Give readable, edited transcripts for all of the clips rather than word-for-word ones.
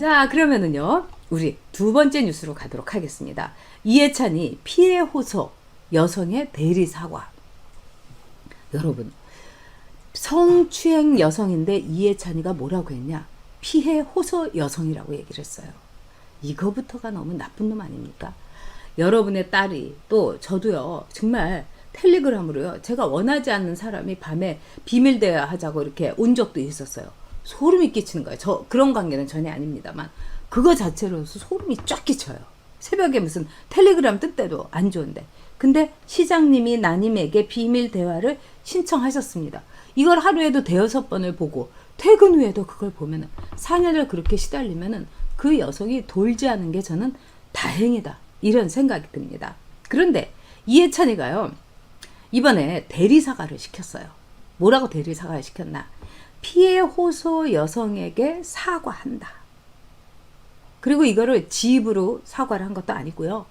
자, 그러면은요, 우리 두 번째 뉴스로 가도록 하겠습니다. 이해찬이 피해 호소, 여성의 대리 사과. 여러분, 성추행 여성인데 이해찬이가 뭐라고 했냐? 피해 호소 여성이라고 얘기를 했어요. 이거부터가 너무 나쁜 놈 아닙니까? 여러분의 딸이, 또 저도요, 정말 텔레그램으로요, 제가 원하지 않는 사람이 밤에 비밀 대화하자고 이렇게 온 적도 있었어요. 소름이 끼치는 거예요. 저 그런 관계는 전혀 아닙니다만 그거 자체로서 소름이 쫙 끼쳐요. 새벽에 무슨 텔레그램 뜰 때도 안 좋은데. 근데 시장님이 나님에게 비밀 대화를 신청하셨습니다. 이걸 하루에도 대여섯 번을 보고 퇴근 후에도 그걸 보면은 4년을 그렇게 시달리면은 그 여성이 돌지 않은 게 저는 다행이다, 이런 생각이 듭니다. 그런데 이해찬이가요, 이번에 대리사과를 시켰어요. 뭐라고 대리사과를 시켰나? 피해 호소 여성에게 사과한다. 그리고 이거를 지 입으로 사과를 한 것도 아니고요.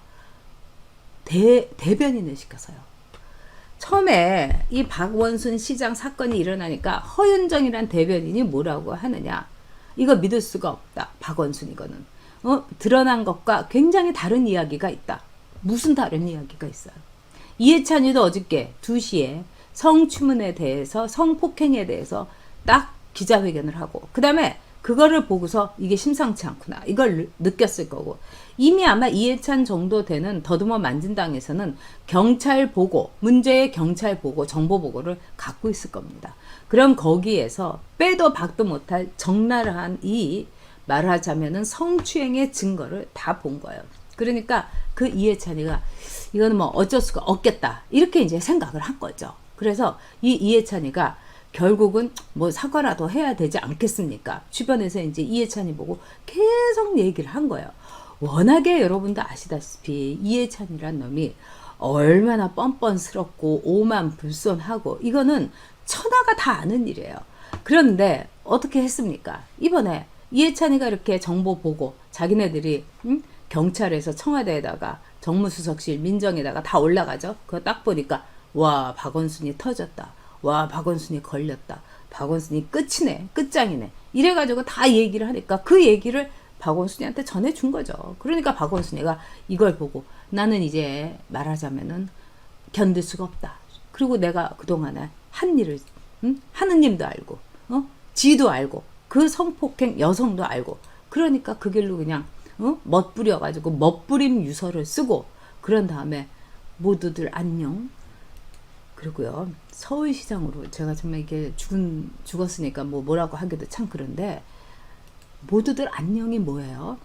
대변인을 시켰어요. 처음에 이 박원순 시장 사건이 일어나니까 허윤정이란 대변인이 뭐라고 하느냐. 이거 믿을 수가 없다. 박원순 이거는. 드러난 것과 굉장히 다른 이야기가 있다. 무슨 다른 이야기가 있어요. 이해찬이도 어저께 2시에 성추문에 대해서, 성폭행에 대해서 딱 기자회견을 하고, 그 다음에 그거를 보고서 이게 심상치 않구나, 이걸 느꼈을 거고, 이미 아마 이해찬 정도 되는 더듬어 만진당에서는 경찰 보고, 문제의 경찰 보고, 정보 보고를 갖고 있을 겁니다. 그럼 거기에서 빼도 박도 못할 적나라한, 이 말하자면은 성추행의 증거를 다 본 거예요. 그러니까 그 이해찬이가 이거는 뭐 어쩔 수가 없겠다, 이렇게 이제 생각을 한 거죠. 그래서 이 이해찬이가 결국은 뭐 사과라도 해야 되지 않겠습니까? 주변에서 이제 이해찬이 보고 계속 얘기를 한 거예요. 워낙에 여러분도 아시다시피 이해찬이란 놈이 얼마나 뻔뻔스럽고 오만불손하고, 이거는 천하가 다 아는 일이에요. 그런데 어떻게 했습니까? 이번에 이해찬이가 이렇게 정보 보고 자기네들이 경찰에서 청와대에다가 정무수석실 민정에다가 다 올라가죠. 그거 딱 보니까 와, 박원순이 터졌다. 와, 박원순이 걸렸다. 박원순이 끝이네. 끝장이네. 이래가지고 다 얘기를 하니까 그 얘기를 박원순이한테 전해준 거죠. 그러니까 박원순이가 이걸 보고 나는 이제 말하자면은 견딜 수가 없다. 그리고 내가 그동안에 한 일을, 하느님도 알고, 지도 알고, 그 성폭행 여성도 알고, 그러니까 그 길로 그냥 멋부려가지고 멋부림 유서를 쓰고, 그런 다음에 모두들 안녕. 그리고요, 서울시장으로, 제가 정말 이게 죽었으니까 뭐라고 하기도 참 그런데, 모두들 안녕이 뭐예요?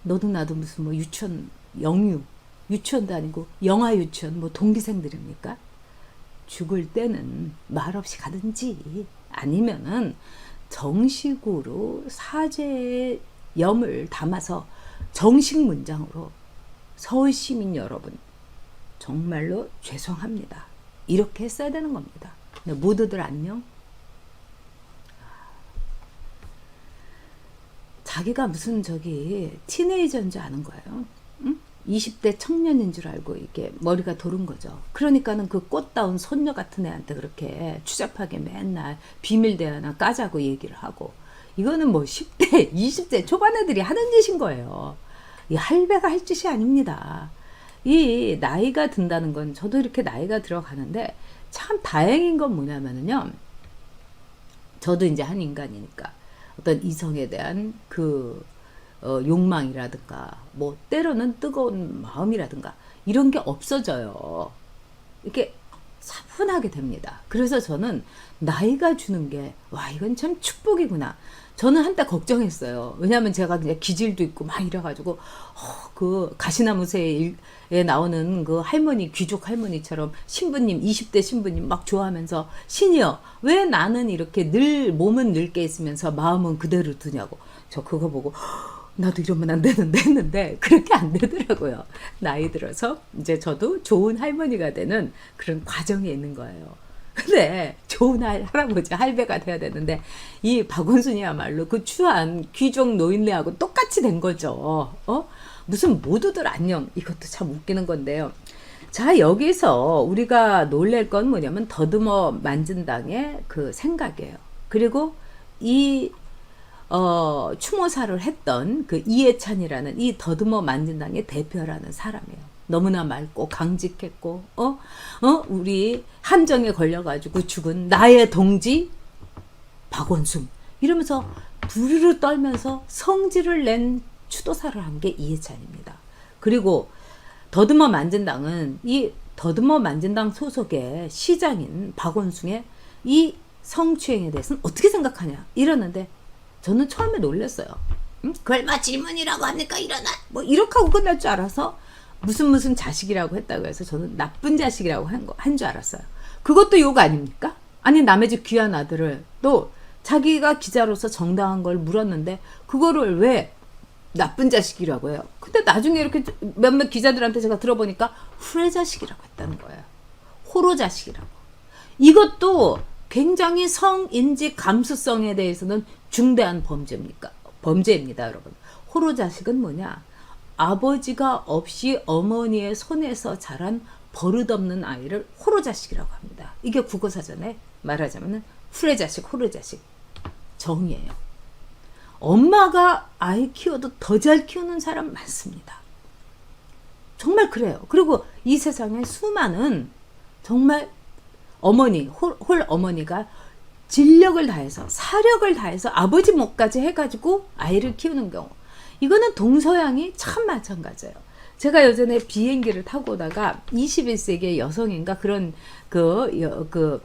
너도 나도 무슨 뭐 유치원, 영유, 유치원도 아니고 영아 유치원 뭐 동기생들입니까? 죽을 때는 말없이 가든지, 아니면은 정식으로 사죄의 염을 담아서 정식 문장으로 서울 시민 여러분 정말로 죄송합니다, 이렇게 했어야 되는 겁니다. 모두들 안녕? 자기가 무슨 티네이저인 줄 아는 거예요. 응? 20대 청년인 줄 알고 이게 머리가 도른 거죠. 그러니까는 그 꽃다운 손녀 같은 애한테 그렇게 추잡하게 맨날 비밀 대화나 까자고 얘기를 하고, 이거는 뭐 10대, 20대 초반 애들이 하는 짓인 거예요. 이 할배가 할 짓이 아닙니다. 이 나이가 든다는 건, 저도 이렇게 나이가 들어가는데 참 다행인 건 뭐냐면요, 저도 이제 한 인간이니까 어떤 이성에 대한 그 욕망이라든가 뭐 때로는 뜨거운 마음이라든가 이런 게 없어져요. 이렇게 차분하게 됩니다. 그래서 저는 나이가 주는 게, 와, 이건 참 축복이구나. 저는 한때 걱정했어요. 왜냐하면 제가 그냥 기질도 있고 막 이래가지고 그 가시나무새에 나오는 그 할머니, 귀족 할머니처럼 신부님, 20대 신부님 막 좋아하면서, 신이여 왜 나는 이렇게 늘 몸은 늙게 있으면서 마음은 그대로 두냐고. 저 그거 보고 나도 이러면 안 되는데 했는데 그렇게 안 되더라고요. 나이 들어서 이제 저도 좋은 할머니가 되는 그런 과정에 있는 거예요. 근데 좋은 할아버지, 할배가 돼야 되는데 이 박원순이야말로 그 추한 귀족 노인네하고 똑같이 된 거죠. 무슨 모두들 안녕, 이것도 참 웃기는 건데요. 자, 여기서 우리가 놀랄 건 뭐냐면 더듬어 만진당의 그 생각이에요. 그리고 이 추모사를 했던 그 이해찬이라는 이 더듬어 만진당의 대표라는 사람이에요. 너무나 맑고 강직했고 우리 함정에 걸려가지고 죽은 나의 동지 박원순 이러면서 부르르 떨면서 성질을 낸 추도사를 한 게 이해찬입니다. 그리고 더듬어 만진당은 이 더듬어 만진당 소속의 시장인 박원순의 이 성추행에 대해서는 어떻게 생각하냐 이러는데 저는 처음에 놀랐어요. 그걸 막 질문이라고 합니까? 일어나 뭐 이렇게 하고 끝날 줄 알아서 무슨 자식이라고 했다고 해서 저는 나쁜 자식이라고 한 줄 알았어요. 그것도 욕 아닙니까? 아니 남의 집 귀한 아들을 또 자기가 기자로서 정당한 걸 물었는데 그거를 왜 나쁜 자식이라고 해요. 근데 나중에 이렇게 몇몇 기자들한테 제가 들어보니까 후레자식이라고 했다는 거예요. 호로자식이라고. 이것도 굉장히 성인지 감수성에 대해서는 중대한 범죄입니다, 여러분. 호로자식은 뭐냐? 아버지가 없이 어머니의 손에서 자란 버릇없는 아이를 호로자식이라고 합니다. 이게 국어사전에 말하자면 후레자식, 호로자식 정의예요. 엄마가 아이 키워도 더 잘 키우는 사람 많습니다. 정말 그래요. 그리고 이 세상에 수많은 정말 어머니, 홀 어머니가 진력을 다해서 사력을 다해서 아버지 몫까지 해가지고 아이를 키우는 경우 이거는 동서양이 참 마찬가지예요. 제가 예전에 비행기를 타고 오다가 21세기의 여성인가 그런 그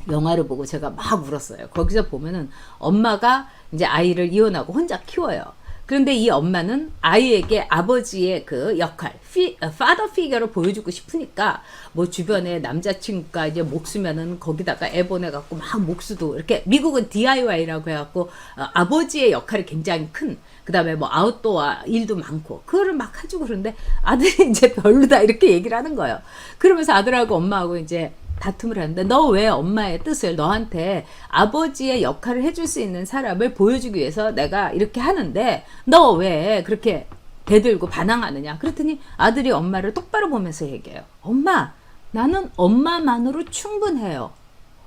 영화를 보고 제가 막 울었어요. 거기서 보면은 엄마가 이제 아이를 이혼하고 혼자 키워요. 그런데 이 엄마는 아이에게 아버지의 그 역할, father figure를 보여주고 싶으니까 뭐 주변에 남자친구가 이제 목수면은 거기다가 애 보내갖고 막 목수도 이렇게 미국은 DIY라고 해갖고 아버지의 역할이 굉장히 큰 그 다음에 뭐 아웃도어 일도 많고 그거를 막 해주고 그러는데 아들이 이제 별로다 이렇게 얘기를 하는 거예요. 그러면서 아들하고 엄마하고 이제 다툼을 하는데 너 왜 엄마의 뜻을 너한테 아버지의 역할을 해줄 수 있는 사람을 보여주기 위해서 내가 이렇게 하는데 너 왜 그렇게 대들고 반항하느냐 그랬더니 아들이 엄마를 똑바로 보면서 얘기해요. 엄마 나는 엄마만으로 충분해요.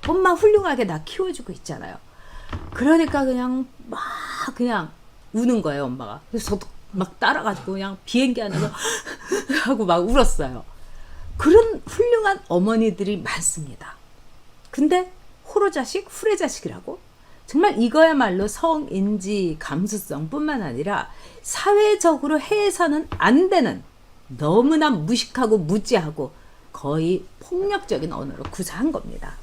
엄마 훌륭하게 나 키워주고 있잖아요. 그러니까 그냥 우는 거예요 엄마가. 그래서 저도 막 따라가지고 그냥 비행기 안에서 하고 막 울었어요. 그런 훌륭한 어머니들이 많습니다. 근데 호로자식, 후레자식이라고? 정말 이거야말로 성인지 감수성 뿐만 아니라 사회적으로 해서는 안 되는 너무나 무식하고 무지하고 거의 폭력적인 언어로 구사한 겁니다.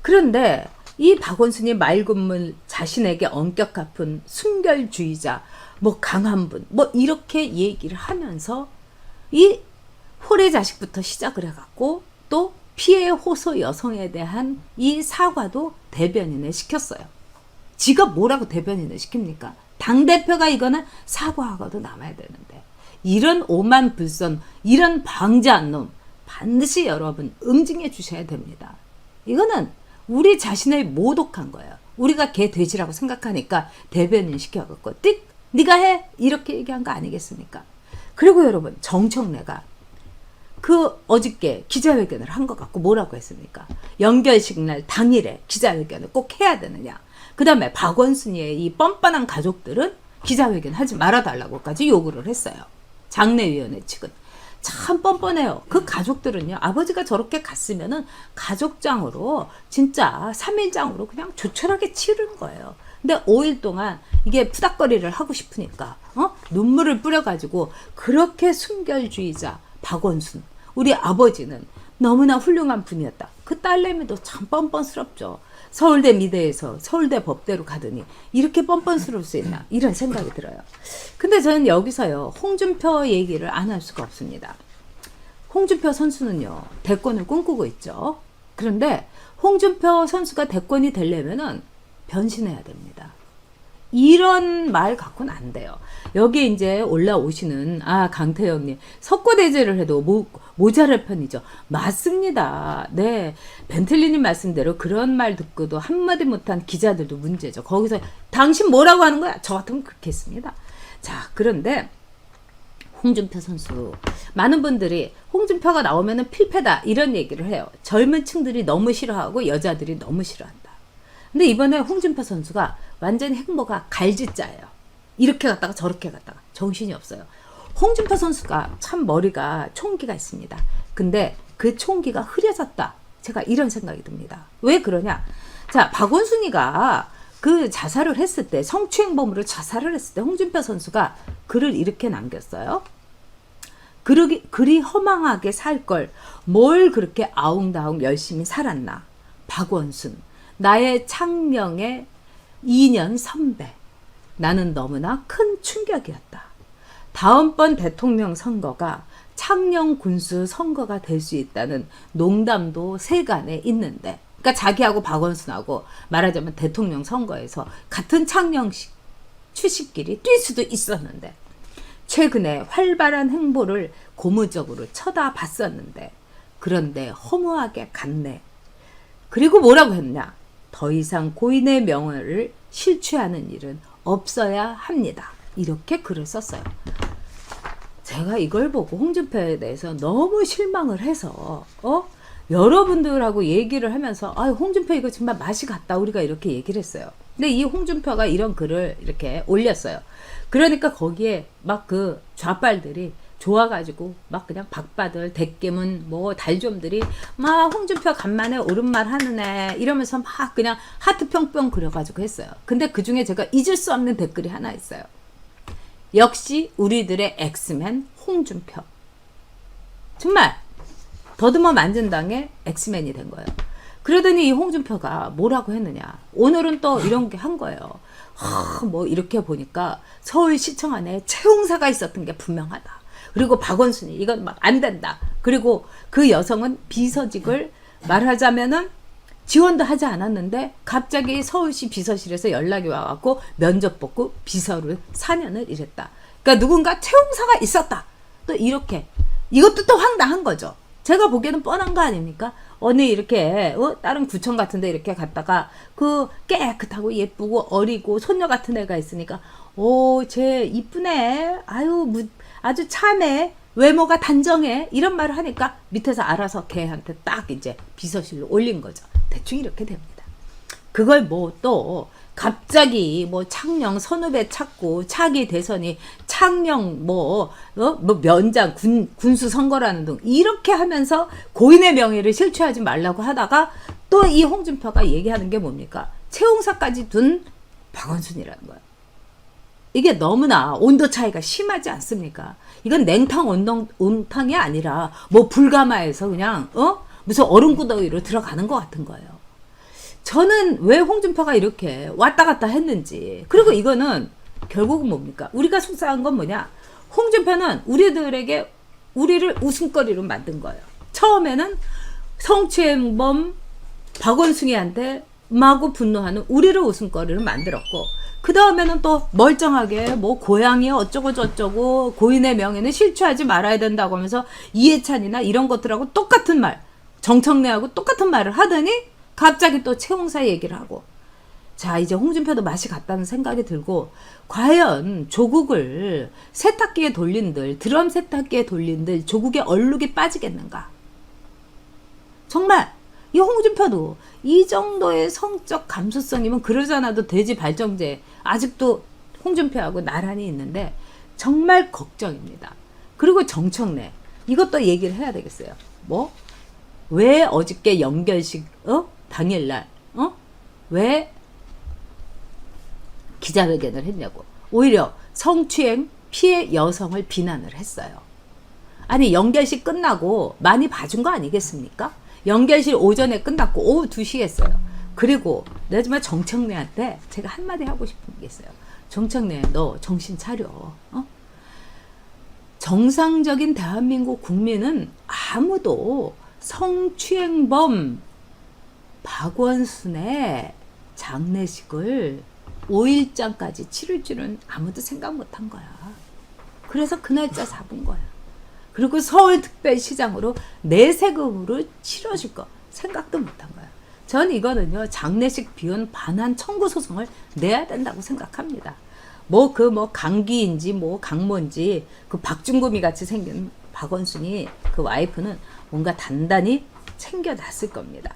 그런데 이 박원순이 맑은물 자신에게 엄격 갚은 순결주의자, 뭐 강한 분, 뭐 이렇게 얘기를 하면서 이 홀의 자식부터 시작을 해갖고 또 피해 호소 여성에 대한 이 사과도 대변인을 시켰어요. 지가 뭐라고 대변인을 시킵니까? 당대표가 이거는 사과하고도 남아야 되는데 이런 오만불선, 이런 방자한 놈 반드시 여러분 응징해 주셔야 됩니다. 이거는 우리 자신을 모독한 거예요. 우리가 개 돼지라고 생각하니까 대변인 시켜갖고 띡 네가 해 이렇게 얘기한 거 아니겠습니까? 그리고 여러분 정청래가 그 어저께 기자회견을 한 것 같고 뭐라고 했습니까? 연결식 날 당일에 기자회견을 꼭 해야 되느냐. 그 다음에 박원순이의 이 뻔뻔한 가족들은 기자회견 하지 말아달라고까지 요구를 했어요. 장례위원회 측은. 참 뻔뻔해요. 그 가족들은요. 아버지가 저렇게 갔으면은 가족장으로 진짜 3일장으로 그냥 조촐하게 치르는 거예요. 근데 5일 동안 이게 푸닥거리를 하고 싶으니까 눈물을 뿌려가지고 그렇게 순결주의자 박원순 우리 아버지는 너무나 훌륭한 분이었다. 그 딸내미도 참 뻔뻔스럽죠. 서울대 미대에서 서울대 법대로 가더니 이렇게 뻔뻔스러울 수 있나 이런 생각이 들어요. 근데 저는 여기서요 홍준표 얘기를 안 할 수가 없습니다. 홍준표 선수는요 대권을 꿈꾸고 있죠. 그런데 홍준표 선수가 대권이 되려면은 변신해야 됩니다. 이런 말 갖고는 안 돼요. 여기 이제 올라오시는 강태영님 석고대죄를 해도 모자랄 편이죠. 맞습니다. 네, 벤틀리님 말씀대로 그런 말 듣고도 한마디 못한 기자들도 문제죠. 거기서 당신 뭐라고 하는 거야? 저 같으면 그렇게 했습니다. 자, 그런데 홍준표 선수. 많은 분들이 홍준표가 나오면은 필패다 이런 얘기를 해요. 젊은 층들이 너무 싫어하고 여자들이 너무 싫어한다. 근데 이번에 홍준표 선수가 완전히 행보가 갈짓자예요. 이렇게 갔다가 저렇게 갔다가 정신이 없어요. 홍준표 선수가 참 머리가 총기가 있습니다. 근데 그 총기가 흐려졌다. 제가 이런 생각이 듭니다. 왜 그러냐? 자, 박원순이가 그 자살을 했을 때, 성추행범으로 자살을 했을 때 홍준표 선수가 글을 이렇게 남겼어요. 그리 허망하게 살 걸 뭘 그렇게 아웅다웅 열심히 살았나. 박원순, 나의 창녕의 2년 선배. 나는 너무나 큰 충격이었다. 다음번 대통령 선거가 창녕 군수 선거가 될 수 있다는 농담도 세간에 있는데, 그러니까 자기하고 박원순하고 말하자면 대통령 선거에서 같은 창녕 출신끼리 뛸 수도 있었는데, 최근에 활발한 행보를 고무적으로 쳐다봤었는데, 그런데 허무하게 갔네. 그리고 뭐라고 했냐? 더 이상 고인의 명예를 실추하는 일은 없어야 합니다. 이렇게 글을 썼어요. 제가 이걸 보고 홍준표에 대해서 너무 실망을 해서 여러분들하고 얘기를 하면서 홍준표 이거 정말 맛이 갔다 우리가 이렇게 얘기를 했어요. 근데 이 홍준표가 이런 글을 이렇게 올렸어요. 그러니까 거기에 막 그 좌빨들이 좋아가지고 막 그냥 박바들 대깨문 뭐 달좀들이 막 홍준표 간만에 옳은 말 하는 애 이러면서 막 그냥 하트 뿅뿅 그려가지고 했어요. 근데 그 중에 제가 잊을 수 없는 댓글이 하나 있어요. 역시 우리들의 엑스맨 홍준표. 정말 더듬어 만진 당에 엑스맨이 된 거예요. 그러더니 이 홍준표가 뭐라고 했느냐. 오늘은 또 이런 게 한 거예요. 뭐 이렇게 보니까 서울시청 안에 채용사가 있었던 게 분명하다. 그리고 박원순이 이건 막 안 된다. 그리고 그 여성은 비서직을 말하자면은 지원도 하지 않았는데 갑자기 서울시 비서실에서 연락이 와갖고 면접 보고 비서를 4년을 일했다. 그러니까 누군가 채용사가 있었다. 또 이렇게 이것도 또 황당한 거죠. 제가 보기에는 뻔한 거 아닙니까? 어느 이렇게 다른 구청 같은데 이렇게 갔다가 그 깨끗하고 예쁘고 어리고 손녀 같은 애가 있으니까 쟤 이쁘네. 아주 참해. 외모가 단정해. 이런 말을 하니까 밑에서 알아서 걔한테 딱 이제 비서실로 올린 거죠. 대충 이렇게 됩니다. 그걸 뭐 또 갑자기 뭐 창녕 선후배 찾고 차기 대선이 창녕 뭐 면장 군수 선거라는 등 이렇게 하면서 고인의 명예를 실추하지 말라고 하다가 또 이 홍준표가 얘기하는 게 뭡니까? 채용사까지 둔 박원순이라는 거예요. 이게 너무나 온도 차이가 심하지 않습니까? 이건 냉탕 온탕이 아니라 뭐 불가마에서 그냥 무슨 얼음구덩이로 들어가는 것 같은 거예요. 저는 왜 홍준표가 이렇게 왔다 갔다 했는지. 그리고 이거는 결국은 뭡니까? 우리가 속상한 건 뭐냐? 홍준표는 우리를 웃음거리로 만든 거예요. 처음에는 성추행범 박원순이한테 마구 분노하는 우리를 웃음거리로 만들었고, 그 다음에는 또 멀쩡하게 뭐 고향이 어쩌고 저쩌고 고인의 명예는 실추하지 말아야 된다고 하면서 이해찬이나 이런 것들하고 똑같은 말, 정청래하고 똑같은 말을 하더니 갑자기 또 채용사 얘기를 하고. 자, 이제 홍준표도 맛이 갔다는 생각이 들고, 과연 조국을 세탁기에 돌린들, 드럼 세탁기에 돌린들 조국의 얼룩이 빠지겠는가? 정말 이 홍준표도 이 정도의 성적 감수성이면 그러지 않아도 돼지 발정제 아직도 홍준표하고 나란히 있는데 정말 걱정입니다. 그리고 정청래 이것도 얘기를 해야 되겠어요. 뭐? 왜 어저께 연결식 당일날 왜 기자회견을 했냐고. 오히려 성추행 피해 여성을 비난을 했어요. 아니 연결식 끝나고 많이 봐준 거 아니겠습니까? 연결실 오전에 끝났고 오후 2시에 했어요. 그리고 내가 정말 정청래한테 제가 한마디 하고 싶은 게 있어요. 정청래 너 정신 차려. 정상적인 대한민국 국민은 아무도 성추행범 박원순의 장례식을 5일장까지 치를 줄은 아무도 생각 못한 거야. 그래서 그 날짜 잡은 거야. 그리고 서울특별시장으로 내 세금으로 치러줄 거 생각도 못한 거야. 전 이거는요 장례식 비용 반환 청구 소송을 내야 된다고 생각합니다. 뭐 강기인지 뭐 강모인지 그 박중구미 같이 생긴 박원순이 그 와이프는 뭔가 단단히 챙겨놨을 겁니다.